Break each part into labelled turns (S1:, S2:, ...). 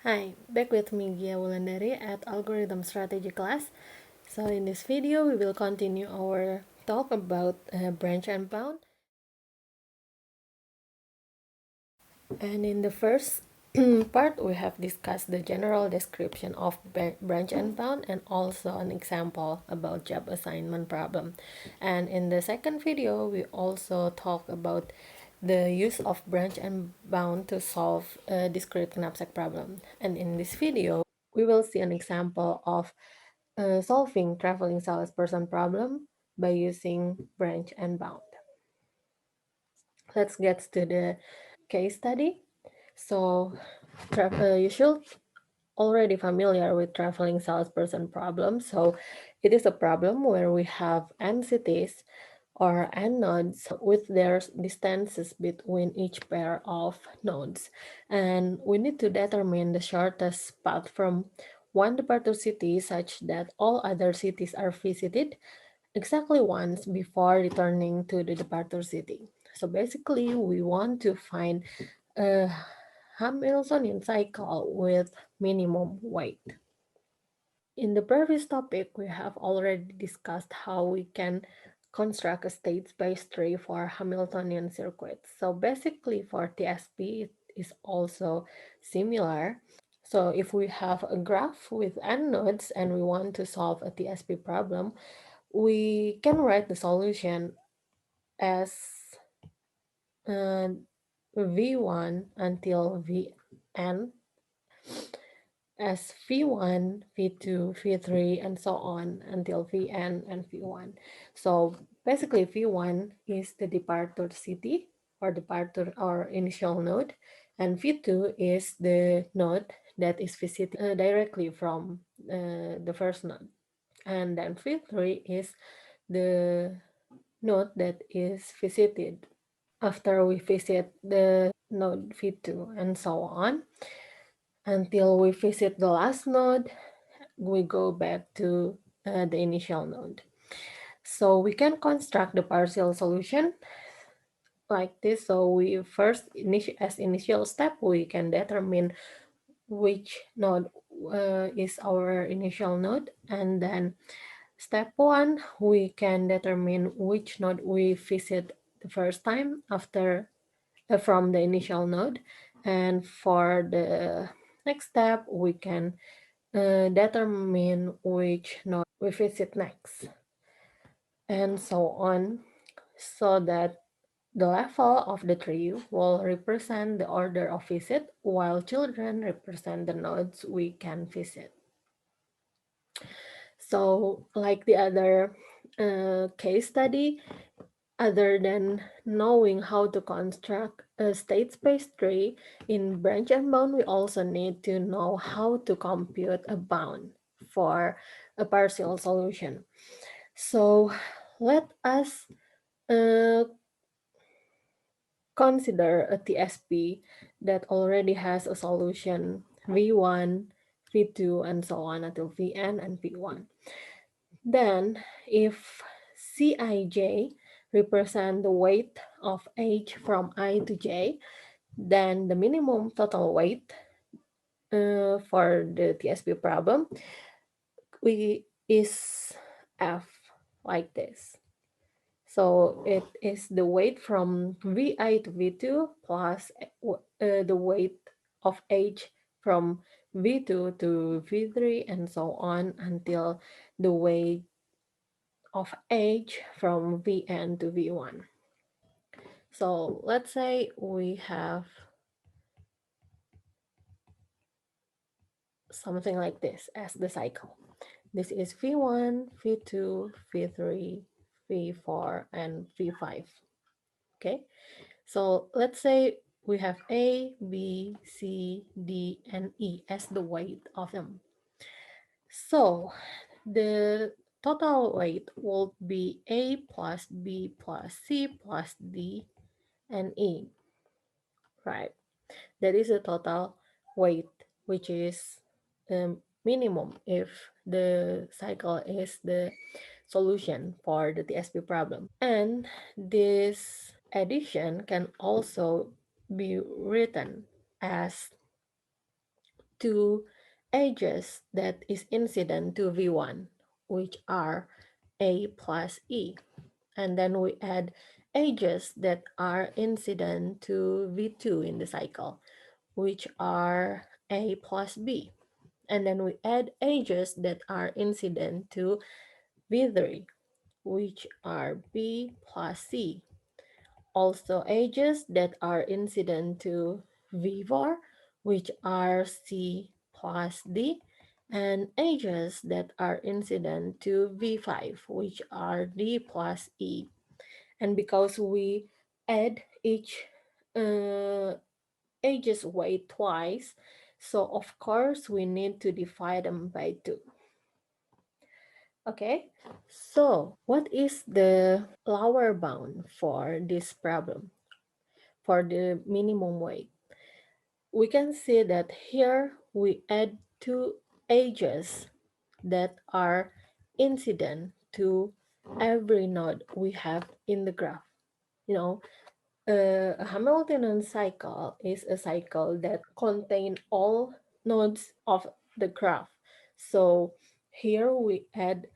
S1: Hi, back with me Gia Wulandari at Algorithm Strategy class. So in this video, we will continue our talk about branch and bound. And in the first part, we have discussed the general description of branch and bound and also an example about job assignment problem. And in the second video, we also talk about the use of branch and bound to solve a discrete knapsack problem. And in this video, we will see an example of solving traveling salesperson problem by using branch and bound. Let's get to the case study. So you should already familiar with traveling salesperson problem. So it is a problem where we have n cities or n nodes with their distances between each pair of nodes. And we need to determine the shortest path from one departure city such that all other cities are visited exactly once before returning to the departure city. So basically, we want to find a Hamiltonian cycle with minimum weight. In the previous topic, we have already discussed how we can construct a state-space tree for Hamiltonian circuits. So basically for TSP, it is also similar. So if we have a graph with n nodes and we want to solve a TSP problem, we can write the solution as uh, V1 until Vn as V1, V2, V3, and so on until Vn and V1. So basically V1 is the departure city or departure or initial node, and V2 is the node that is visited directly from the first node. And then V3 is the node that is visited after we visit the node V2 and so on until we visit the last node. We go back to the initial node. So we can construct the partial solution like this. So we first, as initial step, we can determine which node is our initial node, and then step one, we can determine which node we visit the first time after from the initial node, and for the next step, we can determine which node we visit next, and so on, so that the level of the tree will represent the order of visit, while children represent the nodes we can visit. So, like the other case study, other than knowing how to construct a state space tree in branch and bound, we also need to know how to compute a bound for a partial solution. So let us uh, consider a TSP that already has a solution V1, V2, and so on until Vn and V1. Then, if Cij represent the weight of h from I to j, then the minimum total weight for the TSP problem is f, like this. So it is the weight from Vi to V2 plus the weight of h from V2 to V3 and so on until the weight of h from Vn to V1. So let's say we have something like this as the cycle. This is V1, V2, V3, V4, and V5. Okay, so let's say we have A, B, C, D, and E as the weight of them. So the total weight will be A plus B plus C plus D and E, right? That is the total weight, which is minimum if the cycle is the solution for the TSP problem. And this addition can also be written as two edges that is incident to V1, which are A plus E. And then we add edges that are incident to V2 in the cycle, which are A plus B. And then we add edges that are incident to V3, which are B plus C. Also edges that are incident to V4, which are C plus D, and edges that are incident to V5, which are D plus E. And because we add each uh, edges weight twice, so of course we need to divide them by 2. Okay, so what is the lower bound for this problem, for the minimum weight? We can see that here we add two edges that are incident to every node we have in the graph. You know, a Hamiltonian cycle is a cycle that contains all nodes of the graph. So here we add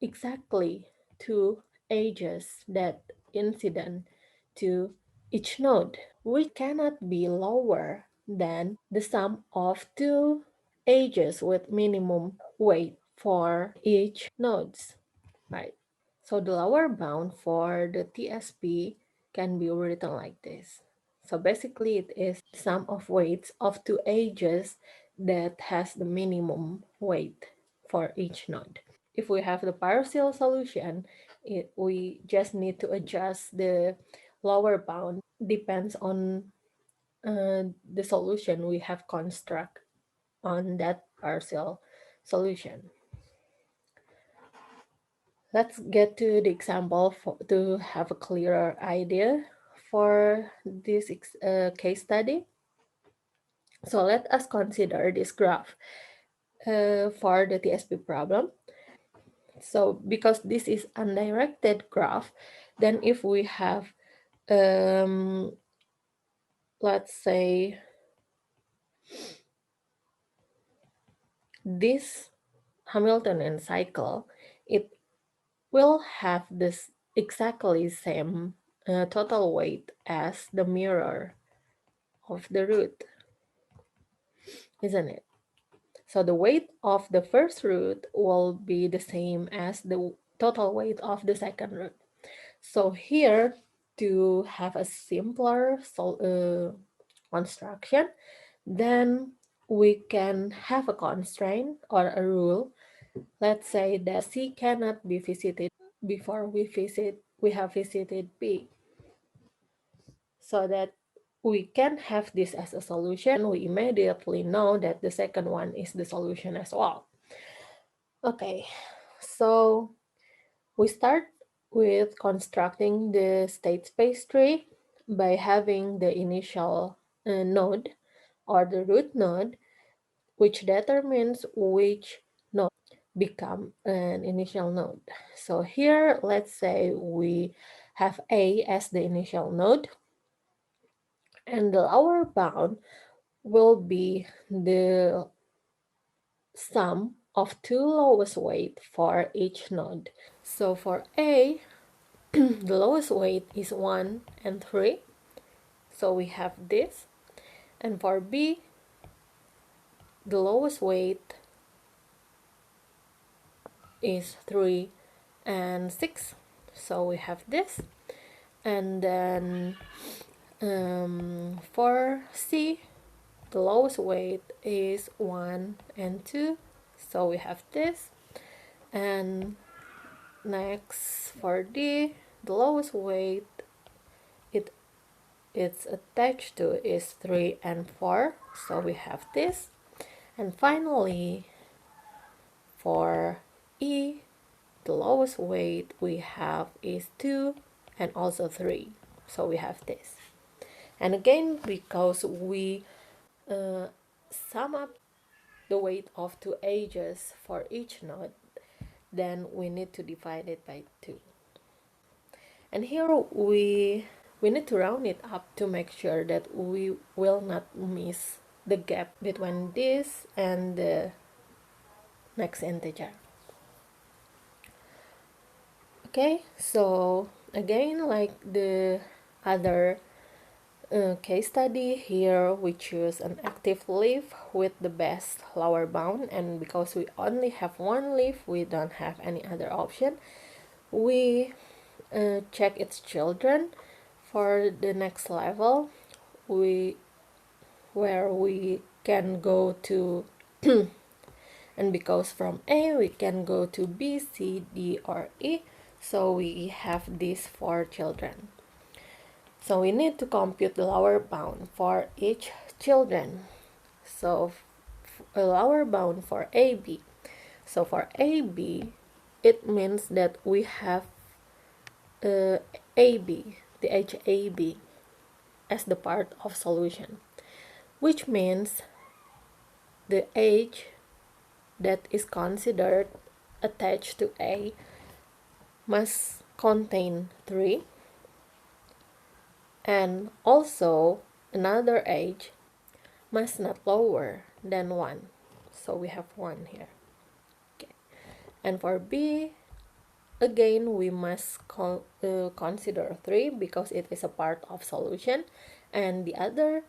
S1: exactly two edges that incident to each node, which cannot be lower than the sum of two edges with minimum weight for each nodes, right? So the lower bound for the TSP can be written like this. So basically it is sum of weights of two edges that has the minimum weight for each node. If we have the partial solution, we just need to adjust the lower bound depends on the solution we have construct on that partial solution. Let's get to the example to have a clearer idea for this case study. So let us consider this graph for the TSP problem. So because this is undirected graph, then if we have, let's say, this Hamiltonian cycle, it will have this exactly same total weight as the mirror of the root, isn't it? So the weight of the first root will be the same as the total weight of the second root. So here, to have a simpler construction, then we can have a constraint or a rule. Let's say that C cannot be visited before we have visited B, so that we can have this as a solution. We immediately know that the second one is the solution as well. Okay, so we start with constructing the state space tree by having the initial node or the root node, which determines which node become an initial node. So here, let's say we have A as the initial node, and the lower bound will be the sum of two lowest weight for each node. So for A, the lowest weight is 1 and 3. So we have this. And for B, the lowest weight is 3 and 6. So we have this. And then for C, the lowest weight is 1 and 2. So we have this. And next for D, the lowest weight it's attached to is 3 and 4. So we have this. And finally, for E, the lowest weight we have is 2 and also 3. So we have this. And again, because we sum up the weight of two edges for each node, then we need to divide it by 2. And here we need to round it up to make sure that we will not miss the gap between this and the next integer. Okay, so again, like the other case study, here we choose an active leaf with the best lower bound, and because we only have one leaf, we don't have any other option. We check its children. For the next level, where we can go to and because from A we can go to B, C, D, or E, so we have these 4 children. So we need to compute the lower bound for each children. So a lower bound for AB. So for AB, it means that we have AB, the age AB, as the part of solution, which means the age that is considered attached to A must contain 3, and also another age must not lower than 1. So we have 1 here. Okay. And for B, again, we must consider 3 because it is a part of solution, and the other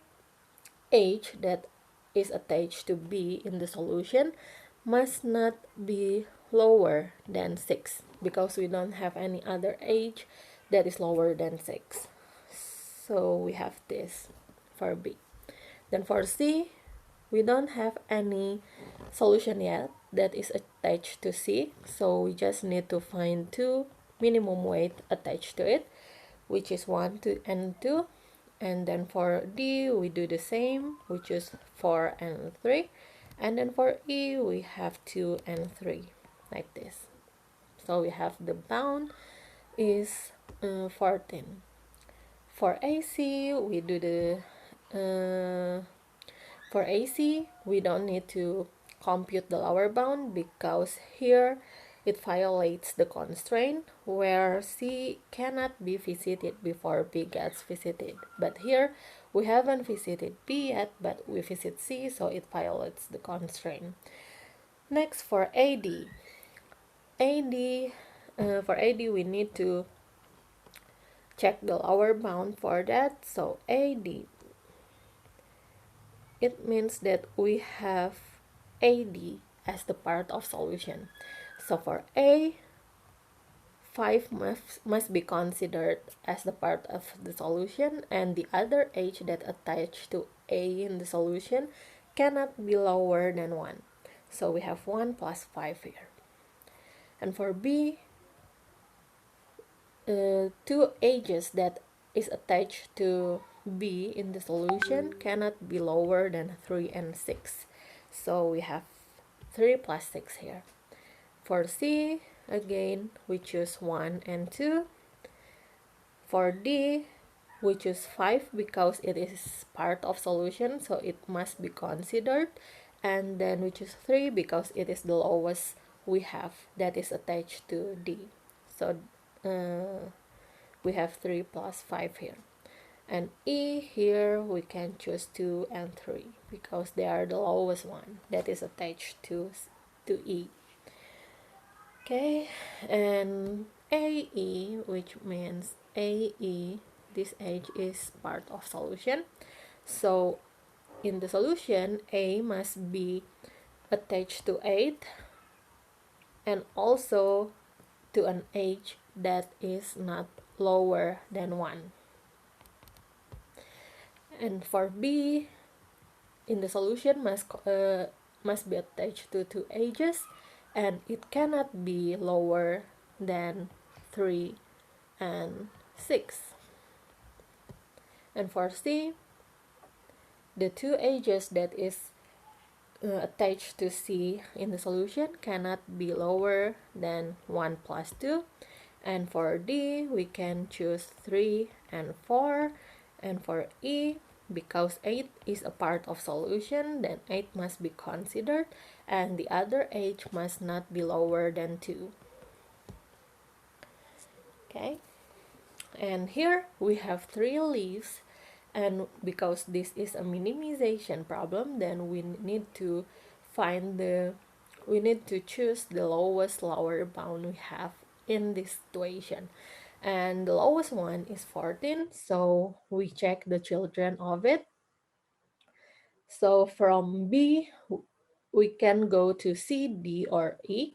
S1: age that is attached to B in the solution must not be lower than 6 because we don't have any other age that is lower than 6. So we have this for B. Then for C, we don't have any solution yet that is attached to C, so we just need to find 2 minimum weight attached to it, which is 1, 2, and 2. And then for D, we do the same, we choose 4 and 3. And then for E, we have 2 and 3, like this. So we have the bound is 14. For AC, we do the for AC, we don't need to compute the lower bound because here it violates the constraint where C cannot be visited before B gets visited. But here we haven't visited B yet, but we visit C, so it violates the constraint. Next, for AD. For AD, we need to check the lower bound for that. So AD, it means that we have AD as the part of solution. So for A, 5 must be considered as the part of the solution, and the other age that attached to A in the solution cannot be lower than 1. So we have 1 plus 5 here. And for B, 2 ages that is attached to B in the solution cannot be lower than 3 and 6. So we have 3 plus 6 here. For C, again, we choose 1 and 2. For D, we choose 5 because it is part of solution, so it must be considered. And then we choose 3 because it is the lowest we have that is attached to D. So we have 3 plus 5 here. And E, here we can choose 2 and 3 because they are the lowest one that is attached to E. Okay, and AE, which means AE, this age is part of solution. So in the solution, A must be attached to 8 and also to an age that is not lower than 1. And for B, in the solution must be attached to 2 ages, and it cannot be lower than 3 and 6. And for C, the 2 ages that is attached to C in the solution cannot be lower than 1 plus 2. And for D, we can choose 3 and 4. And for E, because 8 is a part of solution, then 8 must be considered, and the other age must not be lower than 2. Okay, and here we have 3 leaves, And because this is a minimization problem, then find the we need to choose the lowest lower bound we have in this situation. And the lowest one is 14, so we check the children of it. So from B, we can go to C, D, or E.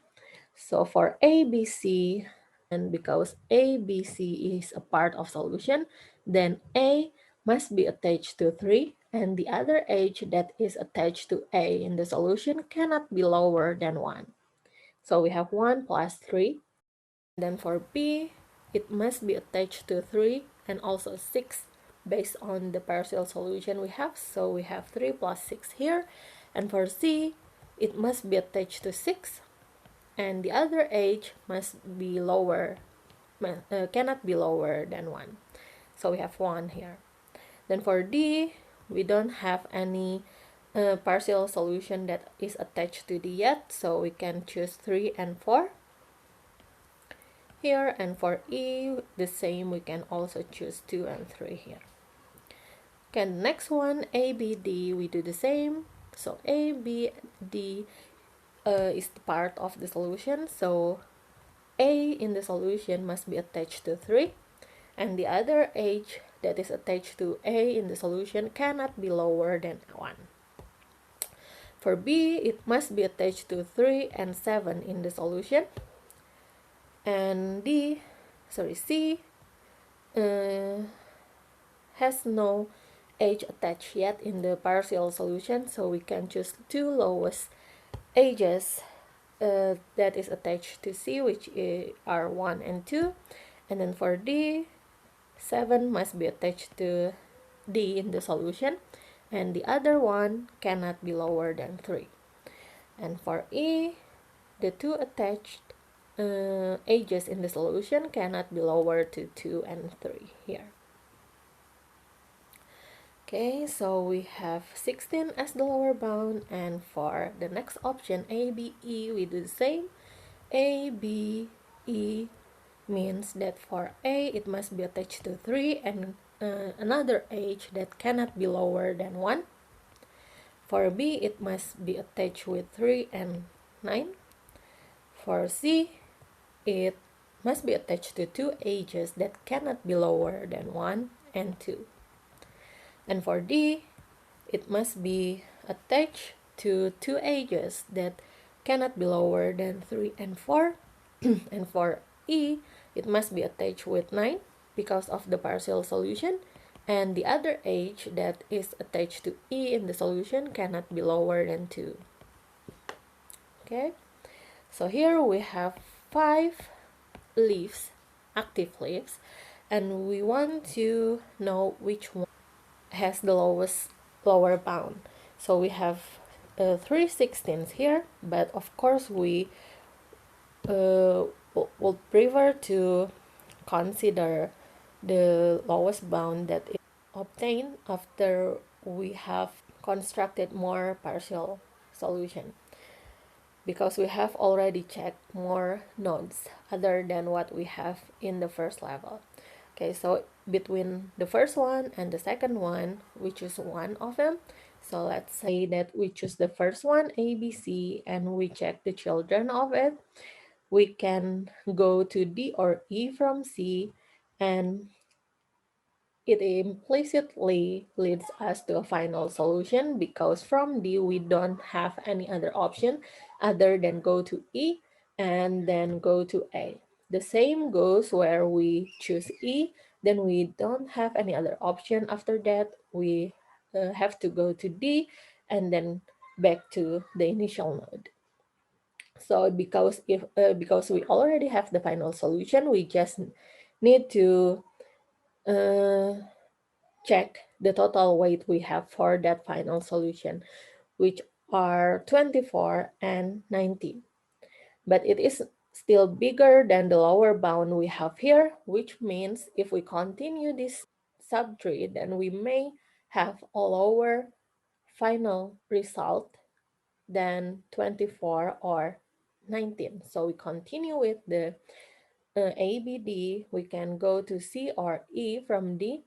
S1: So for A, B, C, and because A, B, C is a part of solution, then A must be attached to 3, and the other H that is attached to A in the solution cannot be lower than 1. So we have 1 plus 3. Then for B, it must be attached to 3 and also 6 based on the partial solution we have. So we have 3 plus 6 here. And for C, it must be attached to 6 and the other H must be cannot be lower than 1. So we have 1 here. Then for D, we don't have any partial solution that is attached to D yet, so we can choose 3 and 4 here. And for E, the same, we can also choose 2 and 3 here. Okay, next one, A, B, D, we do the same. So A, B, D is the part of the solution, so A in the solution must be attached to 3, and the other H that is attached to A in the solution cannot be lower than 1. For B, it must be attached to 3 and 7 in the solution, and C uh, has no H attached yet in the partial solution, so we can choose two lowest H's that is attached to C, which are 1 and 2. And then for D, 7 must be attached to D in the solution, and the other one cannot be lower than 3. And for E, the two attached edges in the solution cannot be lower to 2 and 3 here. Okay, so we have 16 as the lower bound, and for the next option, A, B, E, we do the same. A, B, E means that for A, it must be attached to 3 and another H that cannot be lower than 1. For B, it must be attached with 3 and 9. For C, it must be attached to two H's that cannot be lower than 1 and 2. And for D, it must be attached to two H's that cannot be lower than 3 and 4. And for E, it must be attached with 9 because of the partial solution, and the other H that is attached to E in the solution cannot be lower than 2. Okay, so here we have 5 leaves, active leaves, and we want to know which one has the lowest lower bound. So we have 3/16 here, but of course we would prefer to consider the lowest bound that is obtained after we have constructed more partial solution, because we have already checked more nodes other than what we have in the first level. Okay, so between the first one and the second one, we choose one of them. So let's say that we choose the first one, A, B, C, and we check the children of it. We can go to D or E from C, and it implicitly leads us to a final solution, because from D we don't have any other option other than go to E and then go to A. The same goes where we choose E, then we don't have any other option after that. We have to go to D and then back to the initial node. So because we already have the final solution, we just need to uh, check the total weight we have for that final solution, which are 24 and 19. But it is still bigger than the lower bound we have here, which means if we continue this subtree, then we may have a lower final result than 24 or 19. So we continue with the ABD. We can go to C or E from D,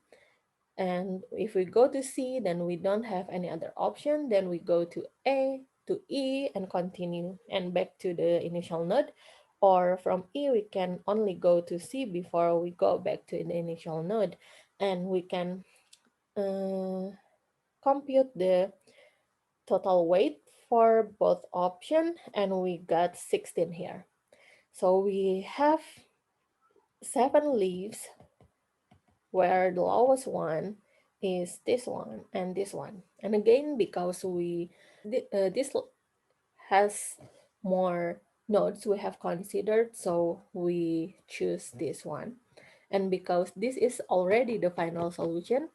S1: And if we go to C, then we don't have any other option. Then we go to A, to E, and continue and back to the initial node. Or from E, we can only go to C before we go back to the initial node. And we can compute the total weight for both option, and we got 16 here. So we have 7 leaves where the lowest one is this one and this one. And again, because this has more nodes we have considered, so we choose this one. And because this is already the final solution,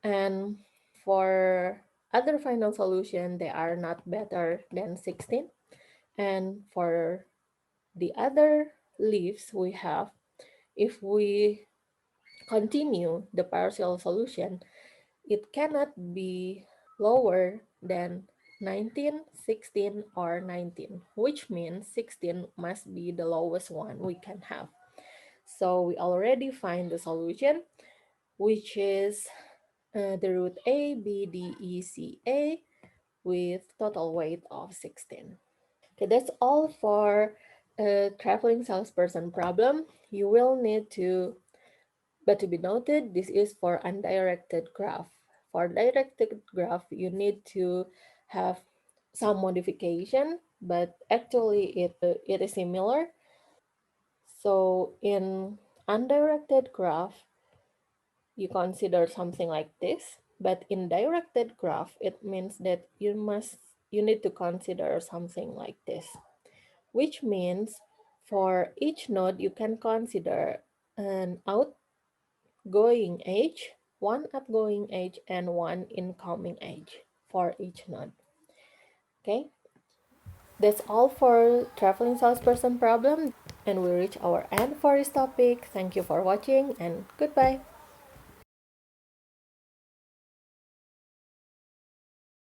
S1: and for other final solution, they are not better than 16. And for the other leaves we have, if we continue the partial solution, it cannot be lower than 19, 16, or 19, which means 16 must be the lowest one we can have. So we already find the solution, which is the root A, B, D, E, C, A with total weight of 16. Okay, that's all for a traveling salesperson problem. You will need to, but to be noted, this is for undirected graph. For directed graph, you need to have some modification, but actually it is similar. So in undirected graph, you consider something like this, but in directed graph, it means that you need to consider something like this, which means for each node you can consider an outgoing edge, one outgoing edge, and one incoming edge for each node. Okay, that's all for traveling salesperson problem, and we reach our end for this topic. Thank you for watching, and goodbye.